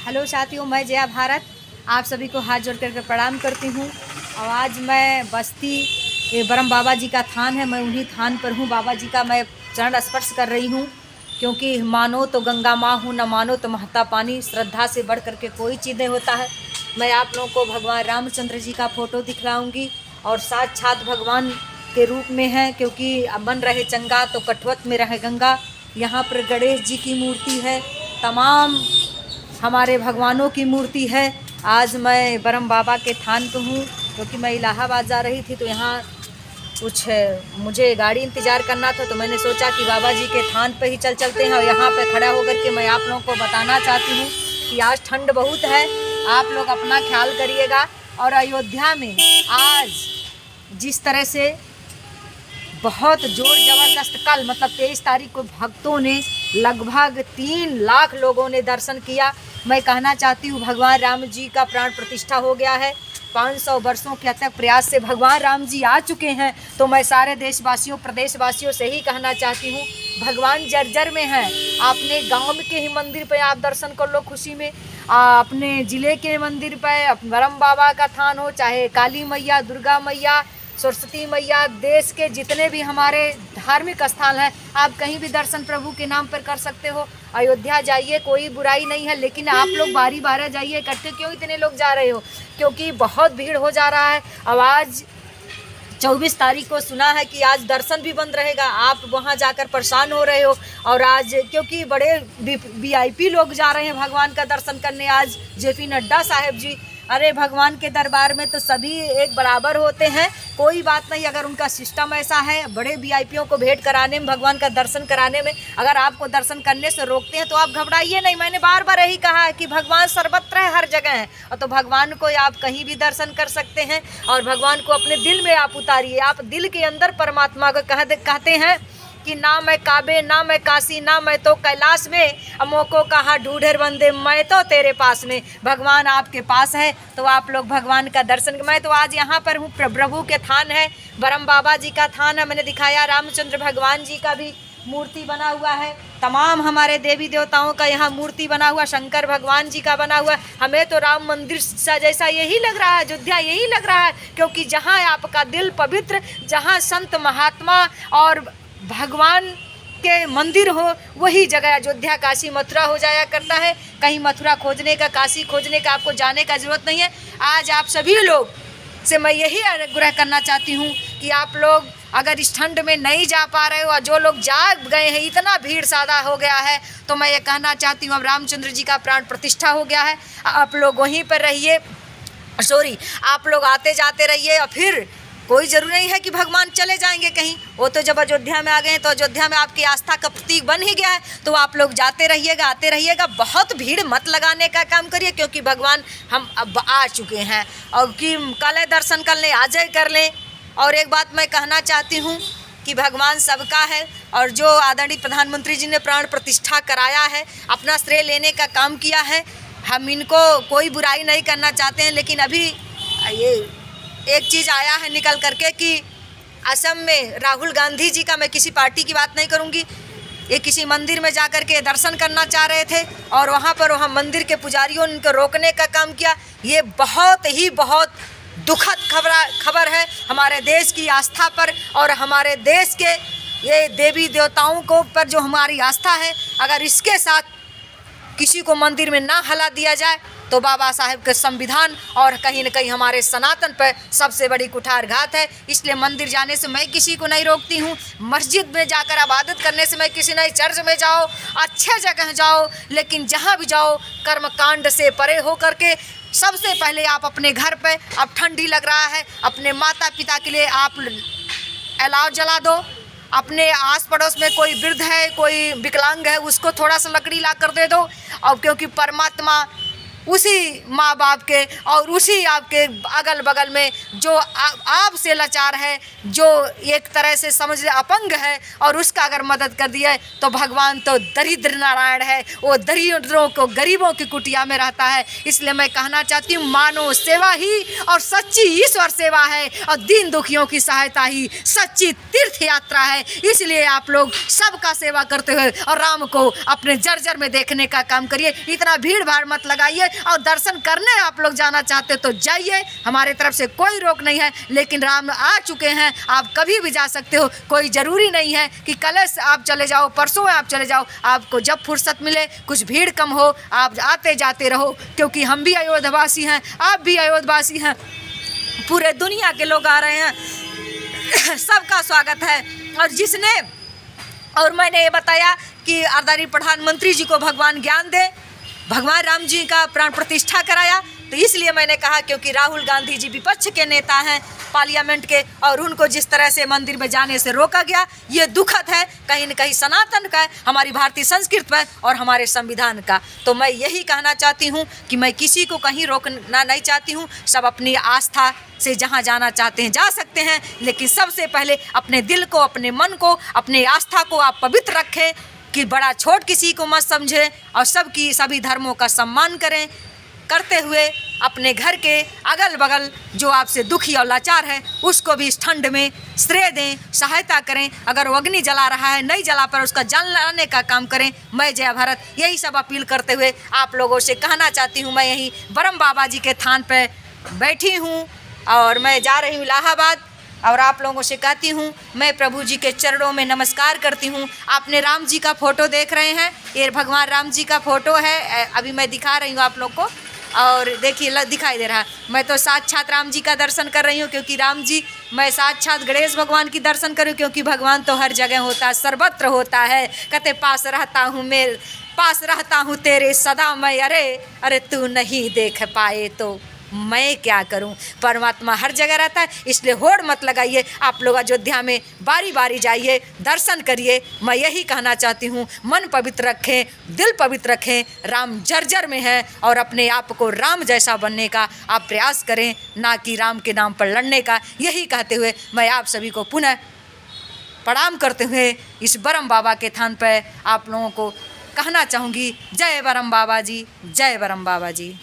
Hello साथियों, मैं जया भारत आप सभी को हाथ जोड़ करके प्रणाम करती हूँ। और आज मैं बस्ती ब्रह्म बाबा जी का थान है, मैं उन्हीं थान पर हूँ। बाबा जी का मैं चरण स्पर्श कर रही हूँ, क्योंकि मानो तो गंगा माँ हूँ, न मानो तो महता पानी। श्रद्धा से बढ़ करके कोई चीज़ नहीं होता है। मैं आप लोगों को भगवान रामचंद्र जी का फ़ोटो दिखलाऊँगी और साक्षात भगवान के रूप में है, क्योंकि बन रहे चंगा तो कठवत में रहे गंगा। यहाँ पर गणेश जी की मूर्ति है, तमाम हमारे भगवानों की मूर्ति है। आज मैं ब्रह्म बाबा के थान पे हूँ, क्योंकि मैं इलाहाबाद जा रही थी तो यहाँ कुछ मुझे गाड़ी इंतज़ार करना था, तो मैंने सोचा कि बाबा जी के थान पे ही चलते हैं। और यहाँ पे खड़ा होकर के मैं आप लोगों को बताना चाहती हूँ कि आज ठंड बहुत है, आप लोग अपना ख्याल करिएगा। और अयोध्या में आज जिस तरह से बहुत जोर ज़बरदस्त कल मतलब 23 तारीख को भक्तों ने लगभग 3 लाख लोगों ने दर्शन किया। मैं कहना चाहती हूँ भगवान राम जी का प्राण प्रतिष्ठा हो गया है। 500 वर्षों के अथक प्रयास से भगवान राम जी आ चुके हैं। तो मैं सारे देशवासियों प्रदेशवासियों से ही कहना चाहती हूँ, भगवान जर्जर में है। अपने गांव के ही मंदिर पे आप दर्शन कर लो खुशी में। अपने ज़िले के मंदिर पे ब्रह्म बाबा का थान हो, चाहे काली मैया, दुर्गा मैया, सरस्वती मैया, देश के जितने भी हमारे धार्मिक स्थल हैं, आप कहीं भी दर्शन प्रभु के नाम पर कर सकते हो। अयोध्या जाइए, कोई बुराई नहीं है, लेकिन आप लोग बारी बारी जाइए। इकट्ठे क्यों इतने लोग जा रहे हो? क्योंकि बहुत भीड़ हो जा रहा है। अब आज 24 तारीख को सुना है कि आज दर्शन भी बंद रहेगा। आप वहां जाकर परेशान हो रहे हो। और आज क्योंकि बड़े VIP लोग जा रहे हैं भगवान का दर्शन करने, आज JP नड्डा साहब जी। अरे भगवान के दरबार में तो सभी एक बराबर होते हैं, कोई बात नहीं। अगर उनका सिस्टम ऐसा है, बड़े VIPों को भेंट कराने में, भगवान का दर्शन कराने में, अगर आपको दर्शन करने से रोकते हैं तो आप घबराइए नहीं। मैंने बार बार यही कहा है कि भगवान सर्वत्र है, हर जगह है। और तो भगवान को आप कहीं भी दर्शन कर सकते हैं। और भगवान को अपने दिल में आप उतारिए। आप दिल के अंदर परमात्मा को कहते हैं कि ना मैं काबे, ना मैं काशी, ना मैं तो कैलाश में, अमोको कहा ढूंढे बंदे, मैं तो तेरे पास में। भगवान आपके पास है, तो आप लोग भगवान का दर्शन। मैं तो आज यहाँ पर हूँ, प्रभु के थान है, ब्रह्म बाबा जी का थान है। मैंने दिखाया रामचंद्र भगवान जी का भी मूर्ति बना हुआ है, तमाम हमारे देवी देवताओं का यहाँ मूर्ति बना हुआ, शंकर भगवान जी का बना हुआ है। हमें तो राम मंदिर सा जैसा यही लग रहा है, अयोध्या यही लग रहा है, क्योंकि जहाँ आपका दिल पवित्र, जहाँ संत महात्मा और भगवान के मंदिर हो, वही जगह अयोध्या, काशी, मथुरा हो जाया करता है। कहीं मथुरा खोजने का, काशी खोजने का आपको जाने का ज़रूरत नहीं है। आज आप सभी लोग से मैं यही आग्रह करना चाहती हूँ कि आप लोग अगर इस ठंड में नहीं जा पा रहे हो, और जो लोग जा गए हैं, इतना भीड़ ज़्यादा हो गया है, तो मैं ये कहना चाहती हूँ, अब रामचंद्र जी का प्राण प्रतिष्ठा हो गया है, आप लोग वहीं पर रहिए। आप लोग आते जाते रहिए। और फिर कोई ज़रूरी नहीं है कि भगवान चले जाएंगे कहीं, वो तो जब अयोध्या में आ गए हैं तो अयोध्या में आपकी आस्था का प्रतीक बन ही गया है। तो आप लोग जाते रहिएगा, आते रहिएगा। बहुत भीड़ मत लगाने का काम करिए, क्योंकि भगवान हम अब आ चुके हैं। और कि कल दर्शन कर लें, आज कर लें। और एक बात मैं कहना चाहती हूँ कि भगवान सबका है, और जो आदरणीय प्रधानमंत्री जी ने प्राण प्रतिष्ठा कराया है, अपना श्रेय लेने का काम किया है। हम इनको कोई बुराई नहीं करना चाहते हैं, लेकिन अभी ये एक चीज़ आया है निकल करके कि असम में राहुल गांधी जी का, मैं किसी पार्टी की बात नहीं करूंगी, ये किसी मंदिर में जा कर के दर्शन करना चाह रहे थे, और वहाँ मंदिर के पुजारियों ने उनको रोकने का काम किया। ये बहुत दुखद खबर है हमारे देश की आस्था पर, और हमारे देश के ये देवी देवताओं को पर जो हमारी आस्था है, अगर इसके साथ किसी को मंदिर में ना हला दिया जाए तो बाबा साहेब के संविधान और कहीं न कहीं हमारे सनातन पर सबसे बड़ी कुठारघात है। इसलिए मंदिर जाने से मैं किसी को नहीं रोकती हूँ, मस्जिद में जाकर इबादत करने से मैं किसी नहीं, चर्च में जाओ, अच्छे जगह जाओ, लेकिन जहाँ भी जाओ कर्मकांड से परे हो करके सबसे पहले आप अपने घर पे, अब ठंडी लग रहा है, अपने माता पिता के लिए आप अलाव जला दो। अपने आस पड़ोस में कोई वृद्ध है, कोई विकलांग है, उसको थोड़ा सा लकड़ी ला कर दे दो। और क्योंकि परमात्मा उसी माँ बाप के और उसी आपके अगल बगल में जो आपसे लाचार है, जो एक तरह से समझ ले अपंग है, और उसका अगर मदद कर दिया तो भगवान तो दरिद्र नारायण है, वो दरिद्रों को गरीबों की कुटिया में रहता है। इसलिए मैं कहना चाहती हूँ, मानव सेवा ही और सच्ची ईश्वर सेवा है, और दीन दुखियों की सहायता ही सच्ची तीर्थ यात्रा है। इसलिए आप लोग सबका सेवा करते हुए और राम को अपने जर्जर में देखने का काम करिए। इतना भीड़ भाड़ मत लगाइए, और दर्शन करने आप लोग जाना चाहते हो तो जाइए, हमारे तरफ से कोई रोक नहीं है। लेकिन राम आ चुके हैं, आप कभी भी जा सकते हो, कोई ज़रूरी नहीं है कि कल आप चले जाओ, परसों आप चले जाओ। आपको जब फुर्सत मिले, कुछ भीड़ कम हो, आप आते जाते रहो, क्योंकि हम भी अयोध्यावासी हैं, आप भी अयोध्यावासी हैं, पूरे दुनिया के लोग आ रहे हैं, सबका स्वागत है। और मैंने ये बताया कि आदरणीय प्रधानमंत्री जी को भगवान ज्ञान दे, भगवान राम जी का प्राण प्रतिष्ठा कराया, तो इसलिए मैंने कहा क्योंकि राहुल गांधी जी विपक्ष के नेता हैं पार्लियामेंट के, और उनको जिस तरह से मंदिर में जाने से रोका गया, ये दुखद है, कहीं न कहीं सनातन का है, हमारी भारतीय संस्कृति पर और हमारे संविधान का। तो मैं यही कहना चाहती हूँ कि मैं किसी को कहीं रोकना नहीं चाहती हूँ, सब अपनी आस्था से जहाँ जाना चाहते हैं जा सकते हैं, लेकिन सबसे पहले अपने दिल को, अपने मन को, अपने आस्था को आप पवित्र रखें, कि बड़ा छोट किसी को मत समझें, और सबकी सभी धर्मों का सम्मान करें, करते हुए अपने घर के अगल बगल जो आपसे दुखी और लाचार है उसको भी इस ठंड में श्रेय दें, सहायता करें। अगर वो अग्नि जला रहा है, नहीं जला पर उसका जलाने का काम करें। मैं जय भारत यही सब अपील करते हुए आप लोगों से कहना चाहती हूँ। मैं यहीं ब्रह्म बाबा जी के थान पर बैठी हूँ और मैं जा रही हूँ इलाहाबाद, और आप लोगों से कहती हूँ मैं प्रभु जी के चरणों में नमस्कार करती हूँ। आपने राम जी का फ़ोटो देख रहे हैं, ये भगवान राम जी का फ़ोटो है, अभी मैं दिखा रही हूँ आप लोग को, और देखिए दिखाई दे रहा है। मैं तो साक्षात राम जी का दर्शन कर रही हूँ, क्योंकि राम जी, मैं साक्षात गणेश भगवान की दर्शन करूँ, क्योंकि भगवान तो हर जगह होता है, सर्वत्र होता है। कहते पास रहता हूँ तेरे सदा मैं, अरे तू नहीं देख पाए तो मैं क्या करूं। परमात्मा हर जगह रहता है, इसलिए होड़ मत लगाइए। आप लोग अयोध्या में बारी बारी जाइए, दर्शन करिए। मैं यही कहना चाहती हूं, मन पवित्र रखें, दिल पवित्र रखें। राम जर्जर में है, और अपने आप को राम जैसा बनने का आप प्रयास करें, ना कि राम के नाम पर लड़ने का। यही कहते हुए मैं आप सभी को पुनः प्रणाम करते हुए इस ब्रह्म बाबा के थान पर आप लोगों को कहना चाहूँगी, जय ब्रह्म बाबा जी, जय ब्रह्म बाबा जी।